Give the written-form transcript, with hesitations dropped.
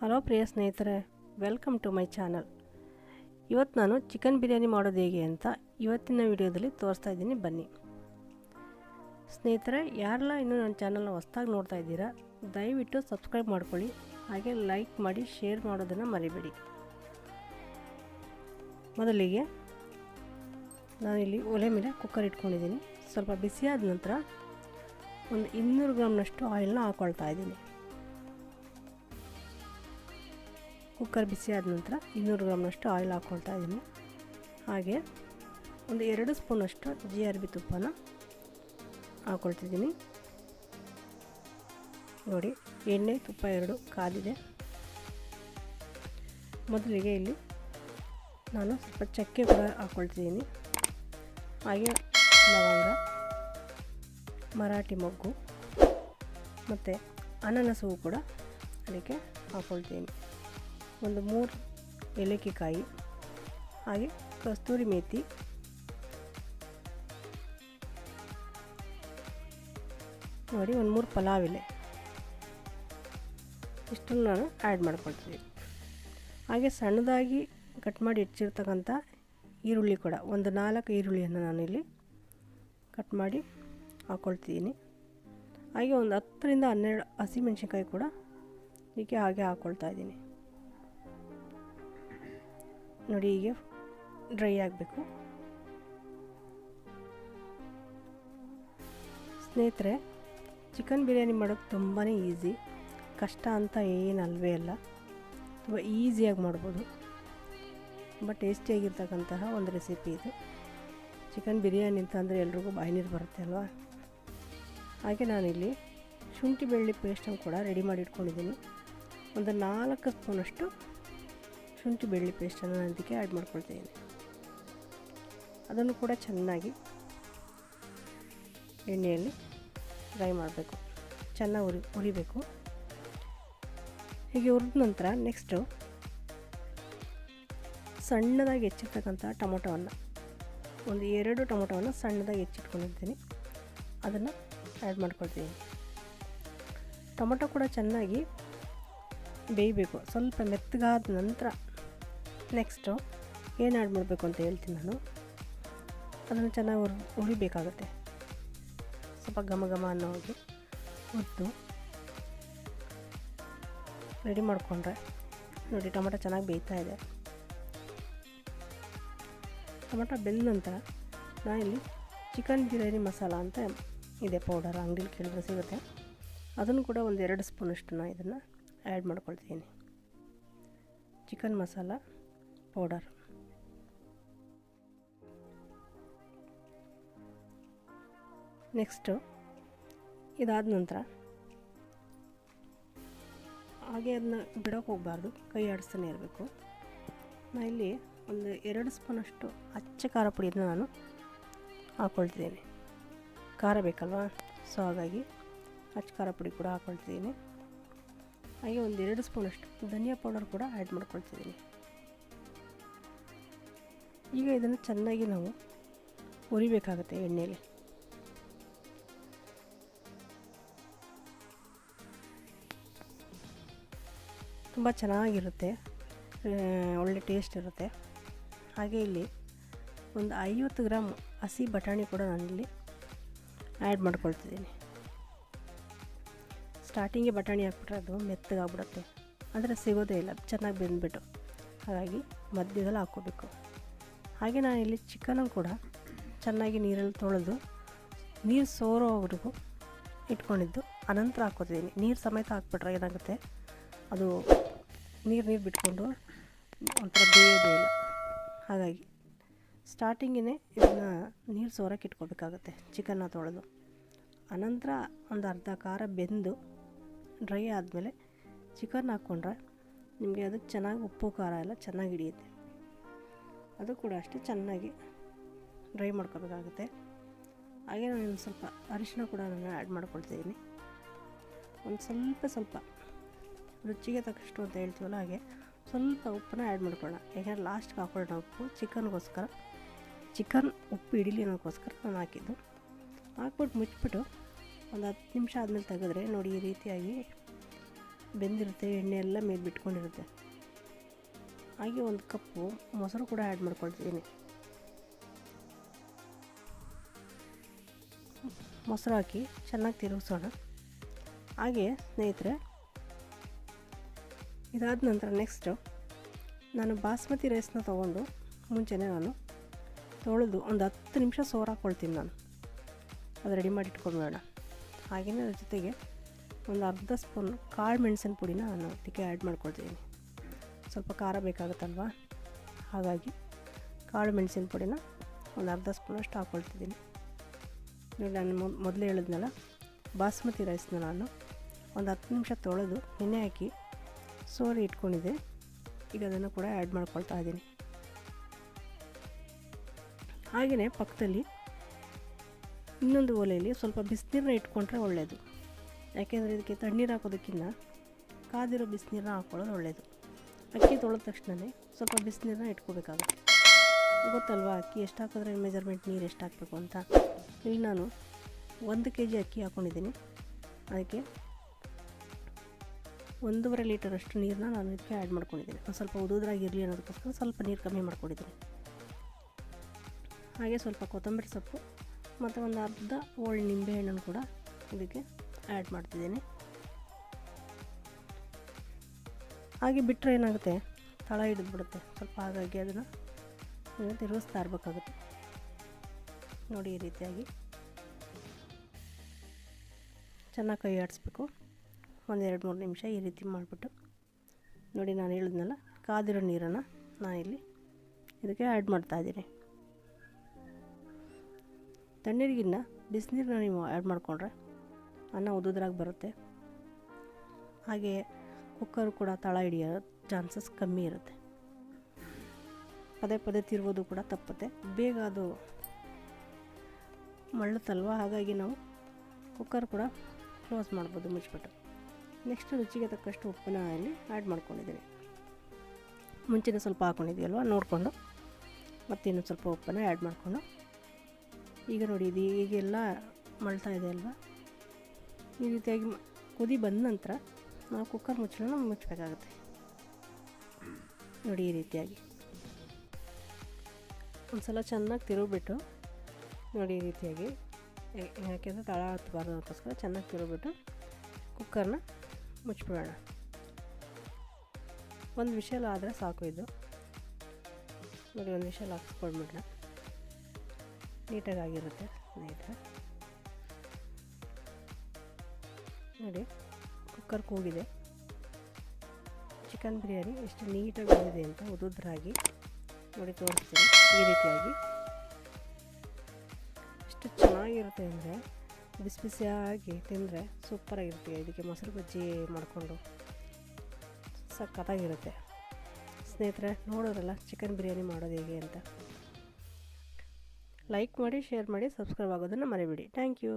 Hello ಪ್ರಿಯ ಸ್ನೇಹಿತರೆ, welcome to my channel. ಇವತ್ತು ನಾನು ಚಿಕನ್ ಬಿರಿಯಾನಿ ಮಾಡೋದು ಹೇಗೆ ಅಂತ ಇವತ್ತಿನ ವಿಡಿಯೋದಲ್ಲಿ ತೋರಿಸ್ತಾ ಇದ್ದೀನಿ. ಬನ್ನಿ ಸ್ನೇಹಿತರೆ, ಯಾರೆಲ್ಲ ಇನ್ನೂ ನನ್ನ ಚಾನಲ್ನ ಹೊಸದಾಗಿ ನೋಡ್ತಾ ಇದ್ದೀರಾ ದಯವಿಟ್ಟು ಸಬ್ಸ್ಕ್ರೈಬ್ ಮಾಡ್ಕೊಳ್ಳಿ, ಹಾಗೆ ಲೈಕ್ ಮಾಡಿ, ಶೇರ್ ಮಾಡೋದನ್ನು ಮರಿಬೇಡಿ. ಮೊದಲಿಗೆ ನಾನಿಲ್ಲಿ ಒಲೆ ಮೇಲೆ ಕುಕ್ಕರ್ ಇಟ್ಕೊಂಡಿದ್ದೀನಿ. ಸ್ವಲ್ಪ ಬಿಸಿಯಾದ ನಂತರ ಒಂದು 200 ಗ್ರಾಮ್ನಷ್ಟು ಆಯಿಲ್ನ ಹಾಕ್ಕೊಳ್ತಾ ಇದ್ದೀನಿ. ಕುಕ್ಕರ್ ಬಿಸಿ ಆದ ನಂತರ 200 ಗ್ರಾಮ್ನಷ್ಟು ಆಯಿಲ್ ಹಾಕ್ಕೊಳ್ತಾ ಇದ್ದೀನಿ. ಹಾಗೆ ಒಂದು 2 ಸ್ಪೂನಷ್ಟು GRB ತುಪ್ಪನ ಹಾಕ್ಕೊಳ್ತಿದ್ದೀನಿ. ನೋಡಿ, ಎಣ್ಣೆ ತುಪ್ಪ ಎರಡು ಕಾದಿದೆ. ಮೊದಲಿಗೆ ಇಲ್ಲಿ ನಾನು ಸ್ವಲ್ಪ ಚಕ್ಕೆ ಕೂಡ ಹಾಕ್ಕೊಳ್ತಿದ್ದೀನಿ. ಹಾಗೆ ಲವಂಗ, ಮರಾಠಿ ಮೊಗ್ಗು ಮತ್ತು ಅನಾನಸು ಕೂಡ ಅದಕ್ಕೆ ಹಾಕ್ಕೊಳ್ತೀನಿ. ಒಂದು 3 ಏಲಕ್ಕಿಕಾಯಿ, ಹಾಗೆ ಕಸ್ತೂರಿ ಮೇಥಿ, ನೋಡಿ ಒಂದು 3 ಪಲಾವ್ ಎಲೆ, ಇಷ್ಟನ್ನು ನಾನು ಆ್ಯಡ್ ಮಾಡ್ಕೊಳ್ತೀನಿ. ಹಾಗೆ ಸಣ್ಣದಾಗಿ ಕಟ್ ಮಾಡಿ ಇಟ್ಟಿರ್ತಕ್ಕಂಥ ಈರುಳ್ಳಿ ಕೂಡ ಒಂದು 4 ಈರುಳ್ಳಿಯನ್ನು ನಾನಿಲ್ಲಿ ಕಟ್ ಮಾಡಿ ಹಾಕ್ಕೊಳ್ತಿದ್ದೀನಿ. ಹಾಗೆ ಒಂದು 10 ರಿಂದ 12 ಹಸಿಮೆಣಸಿನ್ಕಾಯಿ ಕೂಡ ಹೀಗೆ ಹಾಗೆ ಹಾಕ್ಕೊಳ್ತಾ ಇದ್ದೀನಿ. ನೋಡಿ, ಹೀಗೆ ಡ್ರೈ ಆಗಬೇಕು. ಸ್ನೇಹಿತರೆ, ಚಿಕನ್ ಬಿರಿಯಾನಿ ಮಾಡೋದು ತುಂಬಾ ಈಸಿ, ಕಷ್ಟ ಅಂತ ಏನಲ್ವೇ ಅಲ್ಲ. ತುಂಬ ಈಸಿಯಾಗಿ ಮಾಡ್ಬೋದು. ತುಂಬ ಟೇಸ್ಟಿಯಾಗಿರ್ತಕ್ಕಂತಹ ಒಂದು ರೆಸಿಪಿ ಇದು. ಚಿಕನ್ ಬಿರಿಯಾನಿ ಅಂತ ಅಂದರೆ ಎಲ್ರಿಗೂ ಬಾಯಿ ನೀರು ಬರುತ್ತೆ ಅಲ್ವಾ. ಹಾಗೆ ನಾನಿಲ್ಲಿ ಶುಂಠಿ ಬೆಳ್ಳುಳ್ಳಿ ಪೇಸ್ಟನ್ನು ಕೂಡ ರೆಡಿ ಮಾಡಿ ಇಟ್ಕೊಂಡಿದ್ದೀನಿ. ಒಂದು 4 ಸ್ಪೂನಷ್ಟು ಶುಂಠಿ ಬೆಳ್ಳುಳ್ಳಿ ಪೇಸ್ಟನ್ನು ನಾನು ಇದಕ್ಕೆ ಆ್ಯಡ್ ಮಾಡ್ಕೊಳ್ತಿದ್ದೀನಿ. ಅದನ್ನು ಕೂಡ ಚೆನ್ನಾಗಿ ಎಣ್ಣೆಯಲ್ಲಿ ಫ್ರೈ ಮಾಡಬೇಕು, ಚೆನ್ನಾಗಿ ಹುರಿಬೇಕು. ಹೀಗೆ ಹುರಿದ ನಂತರ ನೆಕ್ಸ್ಟು ಸಣ್ಣದಾಗಿ ಹೆಚ್ಚಿರ್ತಕ್ಕಂಥ ಟೊಮೊಟೊವನ್ನು, ಒಂದು 2 ಟೊಮೊಟೊವನ್ನು ಸಣ್ಣದಾಗಿ ಹೆಚ್ಚಿಟ್ಕೊಂಡಿರ್ತೀನಿ, ಅದನ್ನು ಆ್ಯಡ್ ಮಾಡ್ಕೊಳ್ತೀನಿ. ಟೊಮೊಟೊ ಕೂಡ ಚೆನ್ನಾಗಿ ಬೇಯಬೇಕು. ಸ್ವಲ್ಪ ಮೆತ್ತಗಾದ ನಂತರ ನೆಕ್ಸ್ಟು ಏನು ಆ್ಯಡ್ ಮಾಡಬೇಕು ಅಂತ ಹೇಳ್ತೀನಿ ನಾನು. ಅದನ್ನು ಚೆನ್ನಾಗಿ ಹುರಿಬೇಕಾಗುತ್ತೆ. ಸ್ವಲ್ಪ ಘಮ ಘಮ ಅನ್ನೋ ಹಾಗೆ ಹುರಿದು ರೆಡಿ ಮಾಡಿಕೊಂಡ್ರೆ ನೋಡಿ, ಟೊಮೊಟೊ ಚೆನ್ನಾಗಿ ಬೇಯ್ತಾ ಇದೆ. ಟೊಮೊಟೊ ಬೆಂದ ನಂತರ ನಾನಿಲ್ಲಿ ಚಿಕನ್ ಬಿರಿಯಾನಿ ಮಸಾಲ ಅಂತ ಇದೆ ಪೌಡರ್, ಅಂಗಡಿಲಿ ಕೇಳಿದ್ರೆ ಸಿಗುತ್ತೆ. ಅದನ್ನು ಕೂಡ ಒಂದು 2 ಸ್ಪೂನಷ್ಟು ನಾನು ಇದನ್ನು ಆ್ಯಡ್ ಮಾಡ್ಕೊಳ್ತೀನಿ. Chicken masala powder. ನೆಕ್ಸ್ಟು ಇದಾದ ನಂತರ ಹಾಗೆ ಅದನ್ನ ಬಿಡೋಕ್ಕೆ ಹೋಗಬಾರ್ದು, ಕೈ ಆಡಿಸ್ತಾನೆ ಇರಬೇಕು. ನಾನು ಇಲ್ಲಿ ಒಂದು 2 ಸ್ಪೂನಷ್ಟು ಅಚ್ಚ ಖಾರ ಪುಡಿಯನ್ನು ನಾನು ಹಾಕ್ಕೊಳ್ತಿದ್ದೀನಿ. ಖಾರ ಬೇಕಲ್ವಾ, ಸೊ ಹಾಗಾಗಿ ಅಚ್ಚ ಖಾರ ಪುಡಿ ಕೂಡ ಹಾಕ್ಕೊಳ್ತಿದ್ದೀನಿ. ಹಾಗೆ ಒಂದು 2 ಸ್ಪೂನಷ್ಟು ಧನಿಯಾ ಪೌಡರ್ ಕೂಡ ಆ್ಯಡ್ ಮಾಡ್ಕೊಳ್ತಿದ್ದೀನಿ. ಈಗ ಇದನ್ನು ಚೆನ್ನಾಗಿ ನಾವು ಹುರಿಬೇಕಾಗುತ್ತೆ ಎಣ್ಣೆಯಲ್ಲಿ. ತುಂಬ ಚೆನ್ನಾಗಿರುತ್ತೆ, ಒಳ್ಳೆ ಟೇಸ್ಟ್ ಇರುತ್ತೆ. ಹಾಗೆ ಇಲ್ಲಿ ಒಂದು 50 ಗ್ರಾಮ್ ಹಸಿ ಬಟಾಣಿ ಕೂಡ ನಾನಿಲ್ಲಿ ಆ್ಯಡ್ ಮಾಡ್ಕೊಳ್ತಿದ್ದೀನಿ. ಸ್ಟಾರ್ಟಿಂಗಿಗೆ ಬಟಾಣಿ ಹಾಕ್ಬಿಟ್ರೆ ಅದು ಮೆತ್ತಗಾಗ್ಬಿಡುತ್ತೆ, ಅಂದರೆ ಸಿಗೋದೇ ಇಲ್ಲ ಚೆನ್ನಾಗಿ ಬೆಂದ್ಬಿಟ್ಟು. ಹಾಗಾಗಿ ಮಧ್ಯದಲ್ಲಿ ಹಾಕ್ಕೋಬೇಕು. ಹಾಗೆ ನಾನಿಲ್ಲಿ ಚಿಕನನ್ನು ಕೂಡ ಚೆನ್ನಾಗಿ ನೀರಲ್ಲಿ ತೊಳೆದು ನೀರು ಸೋರೋವರೆಗೂ ಇಟ್ಕೊಂಡಿದ್ದು ಅನಂತರ ಹಾಕ್ಕೋತಿದ್ದೀನಿ. ನೀರು ಸಮೇತ ಹಾಕ್ಬಿಟ್ರೆ ಏನಾಗುತ್ತೆ, ಅದು ನೀರು ಬಿಟ್ಕೊಂಡು ಒಂಥರ ಬೇಯೋದೇ ಇಲ್ಲ. ಹಾಗಾಗಿ ಸ್ಟಾರ್ಟಿಂಗೇ ಇದನ್ನು ನೀರು ಸೋರಕ್ಕೆ ಇಟ್ಕೋಬೇಕಾಗತ್ತೆ. ಚಿಕನ್ನ ತೊಳೆದು ಅನಂತರ ಒಂದು ಅರ್ಧ ಖಾರ ಬೆಂದು ಡ್ರೈ ಆದಮೇಲೆ ಚಿಕನ್ ಹಾಕ್ಕೊಂಡ್ರೆ ನಿಮಗೆ ಅದಕ್ಕೆ ಚೆನ್ನಾಗಿ ಉಪ್ಪು ಖಾರ ಎಲ್ಲ ಚೆನ್ನಾಗಿ ಹಿಡಿಯುತ್ತೆ. ಅದು ಕೂಡ ಅಷ್ಟೇ ಚೆನ್ನಾಗಿ ಡ್ರೈ ಮಾಡ್ಕೋಬೇಕಾಗುತ್ತೆ. ಹಾಗೆ ನಾನು ಒಂದು ಸ್ವಲ್ಪ ಅರಿಶಿನ ಕೂಡ ನಾನು ಆ್ಯಡ್ ಮಾಡ್ಕೊಳ್ತಿದ್ದೀನಿ. ಒಂದು ಸ್ವಲ್ಪ ರುಚಿಗೆ ತಕ್ಕಷ್ಟು ಅಂತ ಹೇಳ್ತೀವಲ್ಲ, ಹಾಗೆ ಸ್ವಲ್ಪ ಉಪ್ಪನ್ನ ಆ್ಯಡ್ ಮಾಡ್ಕೊಳ್ಳೋಣ. ಯಾಕೆಂದರೆ ಲಾಸ್ಟ್ಗೆ ಹಾಕೊಳ್ಳೋಣ ಉಪ್ಪು, ಚಿಕನ್ಗೋಸ್ಕರ, ಚಿಕನ್ ಉಪ್ಪು ಹಿಡೀಲಿ ಅನ್ನೋಕ್ಕೋಸ್ಕರ ನಾನು ಹಾಕಿದ್ದು. ಹಾಕ್ಬಿಟ್ಟು ಮುಚ್ಚಿಬಿಟ್ಟು ಒಂದು 10 ನಿಮಿಷ ಆದಮೇಲೆ ತೆಗೆದ್ರೆ ನೋಡಿ ಈ ರೀತಿಯಾಗಿ ಬೆಂದಿರುತ್ತೆ, ಎಣ್ಣೆ ಎಲ್ಲ ಮೇಲೆ ಬಿಟ್ಕೊಂಡಿರುತ್ತೆ. ಹಾಗೆ ಒಂದು ಕಪ್ಪು ಮೊಸರು ಕೂಡ ಆ್ಯಡ್ ಮಾಡ್ಕೊಳ್ತಿದ್ದೀನಿ. ಮೊಸರು ಹಾಕಿ ಚೆನ್ನಾಗಿ ತಿರುಗಿಸೋಣ. ಹಾಗೆ ಸ್ನೇಹಿತರೆ, ಇದಾದ ನಂತರ ನೆಕ್ಸ್ಟು ನಾನು ಬಾಸ್ಮತಿ ರೈಸ್ನ ತೊಗೊಂಡು ಮುಂಚೆನೇ ನಾನು ತೊಳೆದು ಒಂದು 10 ನಿಮಿಷ ಸೋರಾಕೊಳ್ತೀನಿ. ನಾನು ಅದು ರೆಡಿ ಮಾಡಿ ಇಟ್ಕೊಂಡ್ಬೇಡ. ಹಾಗೆಯೇ ಅದ್ರ ಜೊತೆಗೆ ಒಂದು ಅರ್ಧ ಸ್ಪೂನ್ ಕಾಳು ಮೆಣಸಿನ ಪುಡಿನ ನಾನು ಇದಕ್ಕೆ ಆ್ಯಡ್ ಮಾಡ್ಕೊಳ್ತಿದ್ದೀನಿ. ಸ್ವಲ್ಪ ಖಾರ ಬೇಕಾಗುತ್ತಲ್ವ, ಹಾಗಾಗಿ ಕಾಳು ಮೆಣಸಿನ ಪುಡಿನ ಒಂದು ಅರ್ಧ ಸ್ಪೂನಷ್ಟು ಹಾಕ್ಕೊಳ್ತಿದ್ದೀನಿ. ನೋಡಿ, ನಾನು ಮೊದಲೇ ಹೇಳಿದ್ನಲ್ಲ, ಬಾಸ್ಮತಿ ರೈಸ್ನ ನಾನು ಒಂದು 10 ನಿಮಿಷ ತೊಳೆದು ನೆನೆ ಹಾಕಿ ಸೋರಿ ಇಟ್ಕೊಂಡಿದ್ದೆ. ಈಗ ಅದನ್ನು ಕೂಡ ಆ್ಯಡ್ ಮಾಡ್ಕೊಳ್ತಾ ಇದ್ದೀನಿ. ಹಾಗೆಯೇ ಪಕ್ಕದಲ್ಲಿ ಇನ್ನೊಂದು ಒಲೆಯಲ್ಲಿ ಸ್ವಲ್ಪ ಬಿಸಿನೀರನ್ನ ಇಟ್ಕೊಂಡ್ರೆ ಒಳ್ಳೆಯದು. ಯಾಕೆಂದರೆ ಇದಕ್ಕೆ ತಣ್ಣೀರು ಹಾಕೋದಕ್ಕಿಂತ ಕಾದಿರೋ ಬಿಸಿನೀರನ್ನ ಹಾಕ್ಕೊಳ್ಳೋದು ಒಳ್ಳೆಯದು. ಅಕ್ಕಿ ತೊಳೆದ ತಕ್ಷಣವೇ ಸ್ವಲ್ಪ ಬಿಸಿನೀರನ್ನ ಇಟ್ಕೋಬೇಕಾಗುತ್ತೆ. ಗೊತ್ತಲ್ವಾ ಅಕ್ಕಿ ಎಷ್ಟು ಹಾಕಿದ್ರೆ ಮೆಜರ್ಮೆಂಟ್ ನೀರು ಎಷ್ಟು ಹಾಕಬೇಕು ಅಂತ. ಇಲ್ಲಿ ನಾನು 1 kg ಅಕ್ಕಿ ಹಾಕ್ಕೊಂಡಿದ್ದೀನಿ. ಅದಕ್ಕೆ 1.5 ಲೀಟರಷ್ಟು ನೀರನ್ನ ನಾನು ಇದಕ್ಕೆ ಆ್ಯಡ್ ಮಾಡ್ಕೊಂಡಿದ್ದೀನಿ. ಒಂದು ಸ್ವಲ್ಪ ಉದುದ್ರಾಗಿರಲಿ ಅನ್ನೋದಕ್ಕೋಸ್ಕರ ಸ್ವಲ್ಪ ನೀರು ಕಮ್ಮಿ ಮಾಡ್ಕೊಂಡಿದ್ದೀನಿ. ಹಾಗೆ ಸ್ವಲ್ಪ ಕೊತ್ತಂಬರಿ ಸೊಪ್ಪು ಮತ್ತು ಒಂದು ಅರ್ಧ ಹೋಳು ನಿಂಬೆಹಣ್ಣನ್ನು ಕೂಡ ಇದಕ್ಕೆ ಆ್ಯಡ್ ಮಾಡ್ತಿದ್ದೀನಿ. ಹಾಗೆ ಬಿಟ್ಟರೆ ಏನಾಗುತ್ತೆ, ತಳ ಹಿಡಿದ್ಬಿಡುತ್ತೆ ಸ್ವಲ್ಪ. ಹಾಗಾಗಿ ಅದನ್ನು ತಿರುಗಿಸ್ತಾ ಇರಬೇಕಾಗುತ್ತೆ. ನೋಡಿ, ಈ ರೀತಿಯಾಗಿ ಚೆನ್ನಾಗಿ ಕೈ ಆಡಿಸ್ಬೇಕು. ಒಂದು 2-3 ನಿಮಿಷ ಈ ರೀತಿ ಮಾಡಿಬಿಟ್ಟು ನೋಡಿ, ನಾನು ಹೇಳಿದ್ನಲ್ಲ, ಕಾದಿರೋ ನೀರನ್ನು ನಾನಿಲ್ಲಿ ಇದಕ್ಕೆ ಆ್ಯಡ್ ಮಾಡ್ತಾಯಿದ್ದೀನಿ. ತಣ್ಣೀರಿಗಿನ್ನ ಬಿಸಿನೀರನ್ನ ನೀವು ಆ್ಯಡ್ ಮಾಡಿಕೊಂಡ್ರೆ ಅನ್ನ ಉದುದ್ರಾಗಿ ಬರುತ್ತೆ. ಹಾಗೆ ಕುಕ್ಕರು ಕೂಡ ತಳ ಹಿಡಿಯೋ ಚಾನ್ಸಸ್ ಕಮ್ಮಿ ಇರುತ್ತೆ. ಪದೇ ಪದೇ ತಿರುಗೋದು ಕೂಡ ತಪ್ಪುತ್ತೆ. ಬೇಗ ಅದು ಮಳ್ಳುತ್ತಲ್ವ, ಹಾಗಾಗಿ ನಾವು ಕುಕ್ಕರ್ ಕೂಡ ಕ್ಲೋಸ್ ಮಾಡ್ಬೋದು ಮುಚ್ಚಿಬಿಟ್ಟು. ನೆಕ್ಸ್ಟ್ ರುಚಿಗೆ ತಕ್ಕಷ್ಟು ಉಪ್ಪನ್ನ ಇಲ್ಲಿ ಆ್ಯಡ್ ಮಾಡ್ಕೊಂಡಿದ್ದೀನಿ. ಮುಂಚೆನೇ ಸ್ವಲ್ಪ ಹಾಕ್ಕೊಂಡಿದ್ದೀವಲ್ವ, ನೋಡಿಕೊಂಡು ಮತ್ತಿನ್ನು ಸ್ವಲ್ಪ ಉಪ್ಪನ್ನು ಆ್ಯಡ್ ಮಾಡಿಕೊಂಡು ಈಗ ನೋಡಿ, ಇದು ಈಗೆಲ್ಲ ಮಳ್ತಾ ಇದೆ ಅಲ್ವಾ. ಈ ರೀತಿಯಾಗಿ ಕುದಿ ಬಂದ ನಂತರ ನಾವು ಕುಕ್ಕರ್ ಮುಚ್ಚಳನ ಮುಚ್ಚಬೇಕಾಗುತ್ತೆ. ನೋಡಿ, ಈ ರೀತಿಯಾಗಿ ಒಂದು ಸಲ ಚೆನ್ನಾಗಿ ತಿರುಗಿಬಿಟ್ಟು ನೋಡಿ, ಈ ರೀತಿಯಾಗಿ, ಯಾಕೆಂದರೆ ತಳ ಹತ್ತಬಾರ್ದು ಅದಕ್ಕೋಸ್ಕರ ಚೆನ್ನಾಗಿ ತಿರುಗಿಬಿಟ್ಟು ಕುಕ್ಕರ್ನ ಮುಚ್ಚಿಬಿಡೋಣ. ಒಂದು ವಿಷಲ್ ಆದರೆ ಸಾಕು. ಇದು ನೋಡಿ, ಒಂದು ವಿಷಲ್ ಹಾಕ್ಸ್ಕೊಳ್ಬಿಡೋಣ. ನೀಟಾಗಿರುತ್ತೆ ಸ್ನೇಹಿತರೆ. ನೋಡಿ, ಕುಕ್ಕರ್ ಕೂಗಿದೆ. ಚಿಕನ್ ಬಿರಿಯಾನಿ ಎಷ್ಟು ನೀಟಾಗಿ ಬಂದಿದೆ ಅಂತ ಉದುದ್ರಾಗಿ ನೋಡಿ ತೋರಿಸ್ತೀನಿ. ಈ ರೀತಿಯಾಗಿ ಎಷ್ಟು ಚೆನ್ನಾಗಿರುತ್ತೆ ಅಂದರೆ, ಬಿಸಿ ಬಿಸಿಯಾಗಿ ತಿಂದರೆ ಸೂಪರಾಗಿರುತ್ತೆ. ಇದಕ್ಕೆ ಮೊಸರು ಬಜ್ಜಿ ಮಾಡಿಕೊಂಡು ಸಖತ್ತಾಗಿರುತ್ತೆ. ಸ್ನೇಹಿತರೆ, ನೋಡೋರಲ್ಲ ಚಿಕನ್ ಬಿರಿಯಾನಿ ಮಾಡೋದು ಹೇಗೆ ಅಂತ. ಲೈಕ್ ಮಾಡಿ, ಶೇರ್ ಮಾಡಿ, ಸಬ್ಸ್ಕ್ರೈಬ್ ಆಗೋದನ್ನು ಮರಿಬೇಡಿ. Thank you.